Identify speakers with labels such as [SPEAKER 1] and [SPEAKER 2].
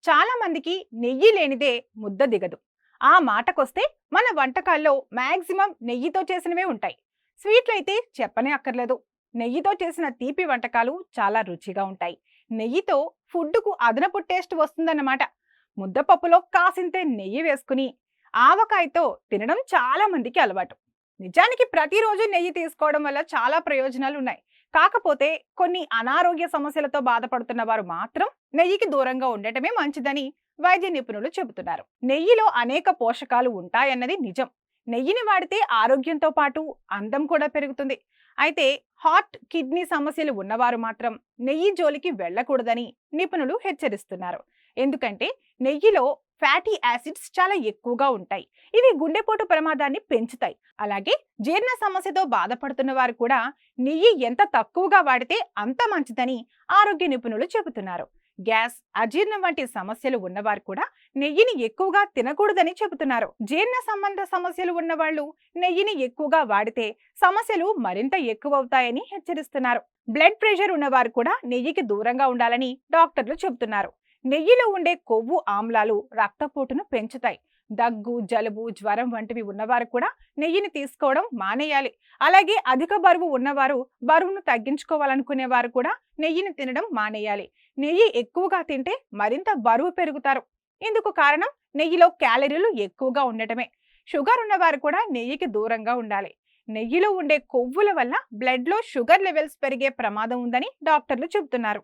[SPEAKER 1] చాలా మందికి నెయ్యి లేనిదే ముద్ద దిగదు. ఆ మాటకొస్తే మన వంటకాల్లో మాక్సిమం నెయ్యితో చేసినవే ఉంటాయి. స్వీట్లు అయితే చెప్పనే అక్కర్లేదు. నెయ్యితో చేసిన తీపి వంటకాలు చాలా రుచిగా ఉంటాయి. నెయ్యితో ఫుడ్డుకు అదనపు టేస్ట్ వస్తుందన్నమాట. ముద్దపప్పులో కాసింతే నెయ్యి వేసుకుని ఆవకాయతో తినడం చాలా మందికి అలవాటు. నిజానికి ప్రతిరోజు నెయ్యి తీసుకోవడం వల్ల చాలా ప్రయోజనాలు ఉన్నాయి. కాకపోతే కొన్ని అనారోగ్య సమస్యలతో బాధపడుతున్న వారు మాత్రం నెయ్యికి దూరంగా ఉండటమే మంచిదని వైద్య నిపుణులు చెబుతున్నారు. నెయ్యిలో అనేక పోషకాలు ఉంటాయన్నది నిజం. నెయ్యిని వాడితే ఆరోగ్యంతో పాటు అందం కూడా పెరుగుతుంది. అయితే హార్ట్, కిడ్నీ సమస్యలు ఉన్నవారు మాత్రం నెయ్యి జోలికి వెళ్ళకూడదని నిపుణులు హెచ్చరిస్తున్నారు. ఎందుకంటే నెయ్యిలో ఫ్యాటీ యాసిడ్స్ చాలా ఎక్కువగా ఉంటాయి. ఇవి గుండెపోటు ప్రమాదాన్ని పెంచుతాయి. అలాగే జీర్ణ సమస్యతో బాధపడుతున్న వారు కూడా నెయ్యి ఎంత తక్కువగా వాడితే అంత మంచిదని ఆరోగ్య నిపుణులు చెబుతున్నారు. గ్యాస్, అజీర్ణం వంటి సమస్యలు ఉన్నవారు కూడా నెయ్యిని ఎక్కువగా తినకూడదని చెబుతున్నారు. జీర్ణ సంబంధ సమస్యలు ఉన్నవాళ్ళు నెయ్యిని ఎక్కువగా వాడితే సమస్యలు మరింత ఎక్కువవుతాయని హెచ్చరిస్తున్నారు. బ్లడ్ ప్రెషర్ ఉన్నవారు కూడా నెయ్యికి దూరంగా ఉండాలని డాక్టర్లు చెబుతున్నారు. నెయ్యిలో ఉండే కొవ్వు ఆమ్లాలు రక్తపోటును పెంచుతాయి. దగ్గు, జలుబు, జ్వరం వంటివి ఉన్నవారు కూడా నెయ్యిని తీసుకోవడం మానేయాలి. అలాగే అధిక బరువు ఉన్నవారు బరువును తగ్గించుకోవాలనుకునే వారు కూడా నెయ్యిని తినడం మానేయాలి. నెయ్యి ఎక్కువగా తింటే మరింత బరువు పెరుగుతారు. ఇందుకు కారణం నెయ్యిలో క్యాలరీలు ఎక్కువగా ఉండటమే. షుగర్ ఉన్నవారు కూడా నెయ్యికి దూరంగా ఉండాలి. నెయ్యిలో ఉండే కొవ్వుల వల్ల బ్లడ్లో షుగర్ లెవెల్స్ పెరిగే ప్రమాదం ఉందని డాక్టర్లు చెబుతున్నారు.